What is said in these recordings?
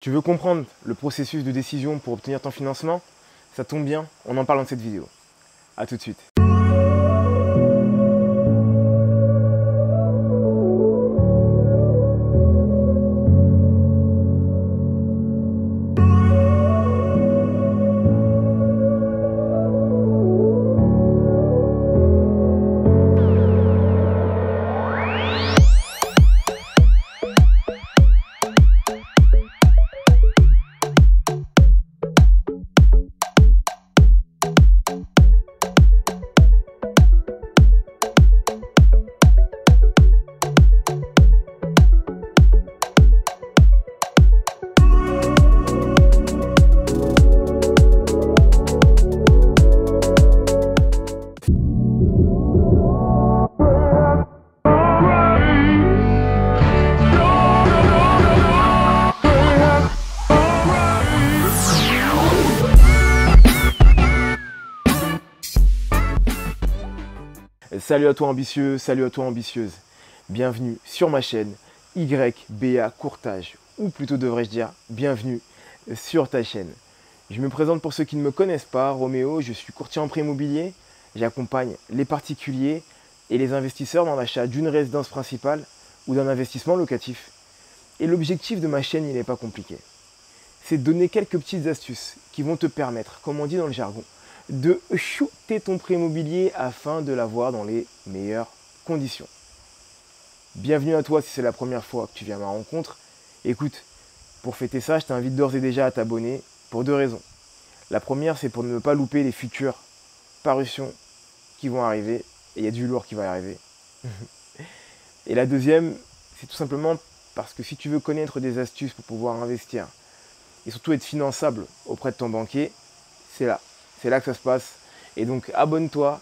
Tu veux comprendre le processus de décision pour obtenir ton financement? Ça tombe bien, on en parle dans cette vidéo. A tout de suite. Salut à toi ambitieux, salut à toi ambitieuse. Bienvenue sur ma chaîne YBA Courtage, ou plutôt devrais-je dire bienvenue sur ta chaîne. Je me présente pour ceux qui ne me connaissent pas, Roméo, je suis courtier en prêt immobilier. J'accompagne les particuliers et les investisseurs dans l'achat d'une résidence principale ou d'un investissement locatif. Et l'objectif de ma chaîne, il n'est pas compliqué. C'est de donner quelques petites astuces qui vont te permettre, comme on dit dans le jargon, de shooter ton prêt immobilier afin de l'avoir dans les meilleures conditions. Bienvenue à toi si c'est la première fois que tu viens à ma rencontre. Écoute, pour fêter ça, je t'invite d'ores et déjà à t'abonner pour deux raisons. La première, c'est pour ne pas louper les futures parutions qui vont arriver. Et il y a du lourd qui va arriver. Et la deuxième, c'est tout simplement parce que si tu veux connaître des astuces pour pouvoir investir et surtout être finançable auprès de ton banquier, c'est là. C'est là que ça se passe. Et donc abonne-toi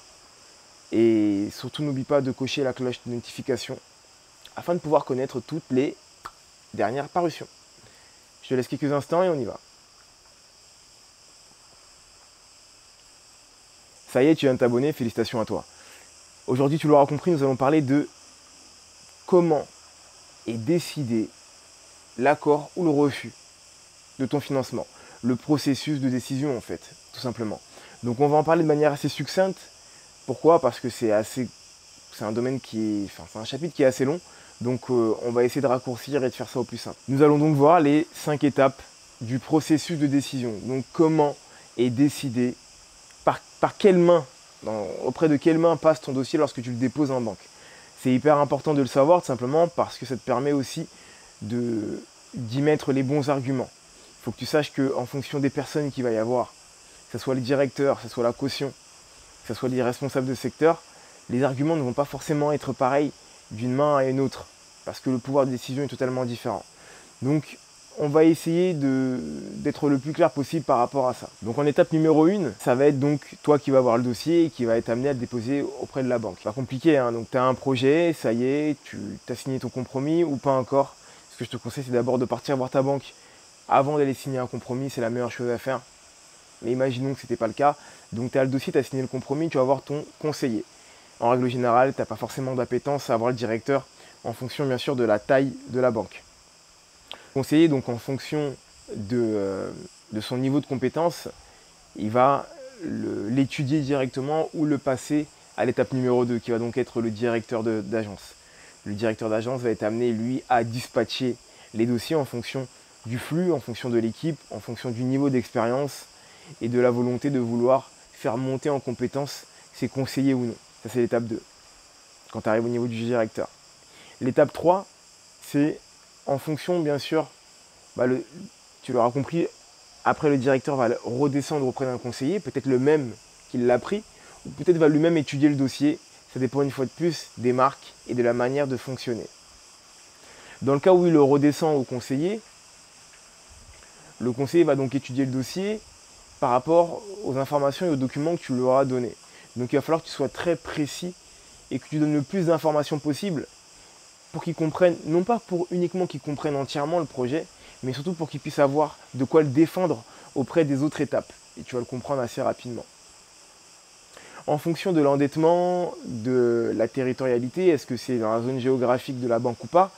et surtout n'oublie pas de cocher la cloche de notification afin de pouvoir connaître toutes les dernières parutions. Je te laisse quelques instants et on y va. Ça y est, tu viens de t'abonner, félicitations à toi. Aujourd'hui, tu l'auras compris, nous allons parler de comment est décidé l'accord ou le refus de ton financement. Le processus de décision en fait, tout simplement. Donc on va en parler de manière assez succincte. Pourquoi? Parce que c'est un domaine c'est un chapitre qui est assez long. Donc on va essayer de raccourcir et de faire ça au plus simple. Nous allons donc voir les 5 étapes du processus de décision. Donc comment est décidé, par quelle main, auprès de quelle main passe ton dossier lorsque tu le déposes en banque. C'est hyper important de le savoir tout simplement parce que ça te permet aussi d'y mettre les bons arguments. Il faut que tu saches qu'en fonction des personnes qu'il va y avoir, que ce soit les directeurs, que ce soit la caution, que ce soit les responsables de secteur, les arguments ne vont pas forcément être pareils d'une main à une autre, parce que le pouvoir de décision est totalement différent. Donc, on va essayer d'être le plus clair possible par rapport à ça. Donc, en étape numéro 1, ça va être donc toi qui vas avoir le dossier et qui va être amené à le déposer auprès de la banque. Pas compliqué, hein. Donc tu as un projet, ça y est, tu as signé ton compromis ou pas encore. Ce que je te conseille, c'est d'abord de partir voir ta banque avant d'aller signer un compromis, c'est la meilleure chose à faire. Mais imaginons que ce n'était pas le cas. Donc tu as le dossier, tu as signé le compromis, tu vas voir ton conseiller. En règle générale, tu n'as pas forcément d'appétence à avoir le directeur en fonction bien sûr de la taille de la banque. Conseiller, donc en fonction de son niveau de compétence, il va l'étudier directement ou le passer à l'étape numéro 2 qui va donc être le directeur d'agence. Le directeur d'agence va être amené lui à dispatcher les dossiers en fonction du flux, en fonction de l'équipe, en fonction du niveau d'expérience et de la volonté de vouloir faire monter en compétence ses conseillers ou non. Ça, c'est l'étape 2, quand tu arrives au niveau du directeur. L'étape 3, c'est en fonction, bien sûr, tu l'auras compris, après le directeur va redescendre auprès d'un conseiller, peut-être le même qui l'a pris, ou peut-être va lui-même étudier le dossier. Ça dépend une fois de plus des marques et de la manière de fonctionner. Dans le cas où il le redescend au conseiller, le conseiller va donc étudier le dossier par rapport aux informations et aux documents que tu lui auras donnés. Donc il va falloir que tu sois très précis et que tu donnes le plus d'informations possible pour qu'ils comprennent, non pas pour uniquement qu'ils comprennent entièrement le projet, mais surtout pour qu'ils puissent savoir de quoi le défendre auprès des autres étapes. Et tu vas le comprendre assez rapidement. En fonction de l'endettement, de la territorialité, est-ce que c'est dans la zone géographique de la banque ou pas,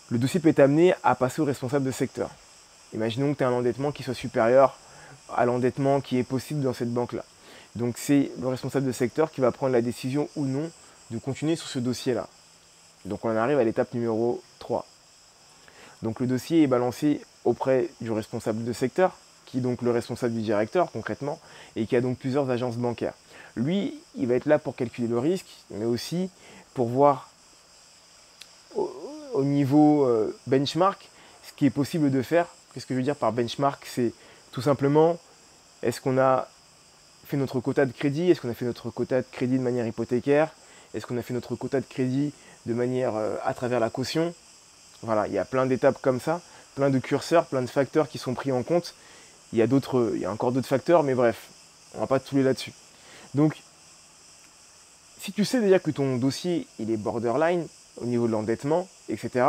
le dossier peut être amené à passer au responsable de secteur. Imaginons que tu as un endettement qui soit supérieur à l'endettement qui est possible dans cette banque-là. Donc c'est le responsable de secteur qui va prendre la décision ou non de continuer sur ce dossier-là. Donc on en arrive à l'étape numéro 3. Donc le dossier est balancé auprès du responsable de secteur, qui est donc le responsable du directeur concrètement, et qui a donc plusieurs agences bancaires. Lui, il va être là pour calculer le risque, mais aussi pour voir au niveau benchmark ce qui est possible de faire. Qu'est-ce que je veux dire par benchmark? C'est tout simplement, est-ce qu'on a fait notre quota de crédit? Est-ce qu'on a fait notre quota de crédit de manière hypothécaire? Est-ce qu'on a fait notre quota de crédit de manière à travers la caution? Voilà, il y a plein d'étapes comme ça, plein de curseurs, plein de facteurs qui sont pris en compte. Il y a encore d'autres facteurs, mais bref, on ne va pas tous les là-dessus. Donc, si tu sais déjà que ton dossier il est borderline au niveau de l'endettement, etc.,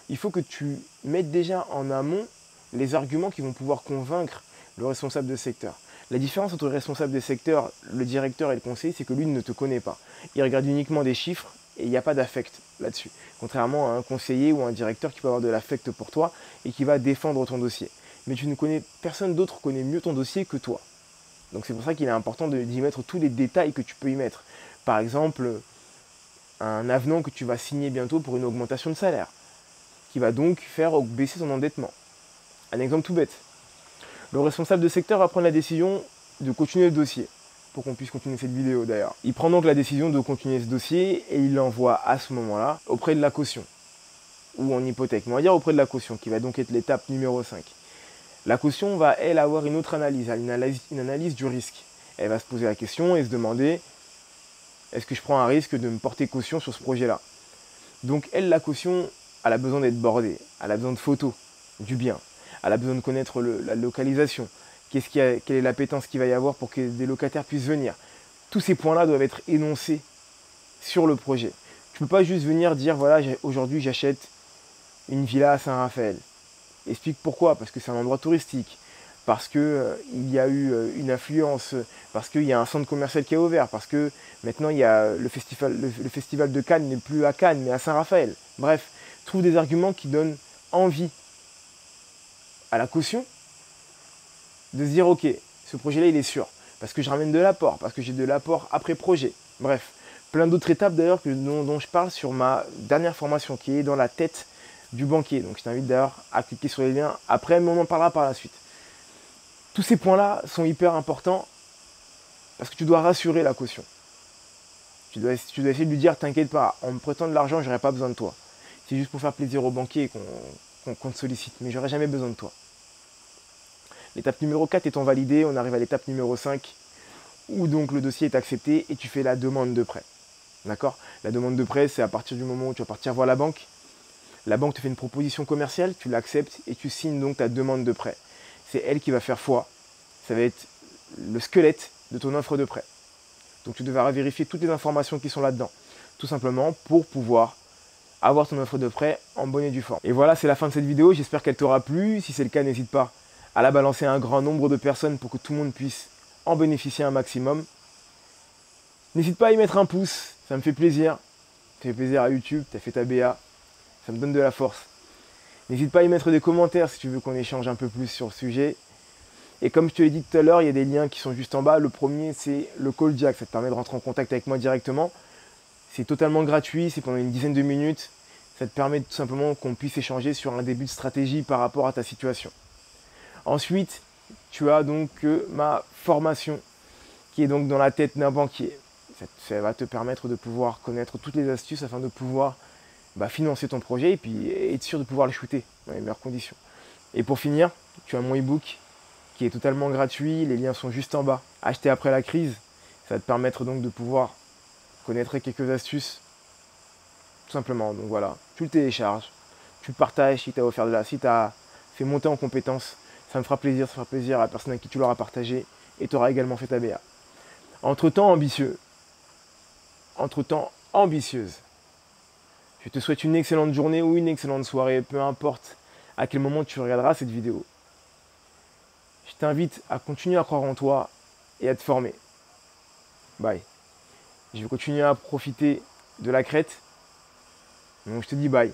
il faut que tu mettes déjà en amont les arguments qui vont pouvoir convaincre le responsable de secteur. La différence entre le responsable de secteur, le directeur et le conseiller, c'est que lui ne te connaît pas. Il regarde uniquement des chiffres et il n'y a pas d'affect là-dessus. Contrairement à un conseiller ou un directeur qui peut avoir de l'affect pour toi et qui va défendre ton dossier. Mais personne d'autre connaît mieux ton dossier que toi. Donc c'est pour ça qu'il est important d'y mettre tous les détails que tu peux y mettre. Par exemple, un avenant que tu vas signer bientôt pour une augmentation de salaire, qui va donc faire baisser ton endettement. Un exemple tout bête. Le responsable de secteur va prendre la décision de continuer le dossier, pour qu'on puisse continuer cette vidéo d'ailleurs. Il prend donc la décision de continuer ce dossier et il l'envoie à ce moment-là auprès de la caution, ou en hypothèque, mais on va dire auprès de la caution, qui va donc être l'étape numéro 5. La caution va, elle, avoir une autre analyse, une analyse du risque. Elle va se poser la question et se demander, est-ce que je prends un risque de me porter caution sur ce projet-là? Donc elle, la caution, elle a besoin d'être bordée, elle a besoin de photos du bien, elle a besoin de connaître la localisation, quelle est l'appétence qu'il va y avoir pour que des locataires puissent venir. Tous ces points-là doivent être énoncés sur le projet. Tu ne peux pas juste venir dire, voilà, aujourd'hui j'achète une villa à Saint-Raphaël. Explique pourquoi, parce que c'est un endroit touristique, parce qu'il y a eu une affluence, parce qu'il y a un centre commercial qui est ouvert, parce que maintenant il y a le festival de Cannes n'est plus à Cannes, mais à Saint-Raphaël. Bref, trouve des arguments qui donnent envie à la caution de se dire, ok, ce projet-là il est sûr, parce que je ramène de l'apport, parce que j'ai de l'apport après projet. Bref, plein d'autres étapes d'ailleurs dont je parle sur ma dernière formation qui est dans la tête du banquier. Donc je t'invite d'ailleurs à cliquer sur les liens après, mais on en parlera par la suite. Tous ces points-là sont hyper importants parce que tu dois rassurer la caution. Tu dois essayer de lui dire, t'inquiète pas, en me prêtant de l'argent, j'aurai pas besoin de toi. C'est juste pour faire plaisir au banquier qu'on te sollicite, mais j'aurai jamais besoin de toi. L'étape numéro 4 étant validée, on arrive à l'étape numéro 5 où donc le dossier est accepté et tu fais la demande de prêt. D'accord? La demande de prêt, c'est à partir du moment où tu vas partir voir la banque. La banque te fait une proposition commerciale, tu l'acceptes et tu signes donc ta demande de prêt. C'est elle qui va faire foi. Ça va être le squelette de ton offre de prêt. Donc tu devras vérifier toutes les informations qui sont là-dedans. Tout simplement pour pouvoir avoir ton offre de prêt en bonne et due forme. Et voilà, c'est la fin de cette vidéo. J'espère qu'elle t'aura plu. Si c'est le cas, n'hésite pas à la balancer à un grand nombre de personnes pour que tout le monde puisse en bénéficier un maximum. N'hésite pas à y mettre un pouce, ça me fait plaisir. Ça fait plaisir à YouTube, tu as fait ta BA. Ça me donne de la force. N'hésite pas à y mettre des commentaires si tu veux qu'on échange un peu plus sur le sujet. Et comme je te l'ai dit tout à l'heure, il y a des liens qui sont juste en bas. Le premier, c'est le Call Jack. Ça te permet de rentrer en contact avec moi directement. C'est totalement gratuit, c'est pendant une dizaine de minutes. Ça te permet tout simplement qu'on puisse échanger sur un début de stratégie par rapport à ta situation. Ensuite, tu as donc ma formation qui est donc dans la tête d'un banquier. Ça va te permettre de pouvoir connaître toutes les astuces afin de pouvoir financer ton projet et puis être sûr de pouvoir le shooter dans les meilleures conditions. Et pour finir, tu as mon e-book qui est totalement gratuit, les liens sont juste en bas. Acheter après la crise, ça va te permettre donc de pouvoir connaître quelques astuces, tout simplement. Donc voilà, tu le télécharges, tu le partages si tu as fait monter en compétences. Ça me fera plaisir, ça fera plaisir à la personne à qui tu l'auras partagé et tu auras également fait ta BA. Entre-temps, ambitieuse, je te souhaite une excellente journée ou une excellente soirée, peu importe à quel moment tu regarderas cette vidéo. Je t'invite à continuer à croire en toi et à te former. Bye. Je vais continuer à profiter de la crête. Donc je te dis bye.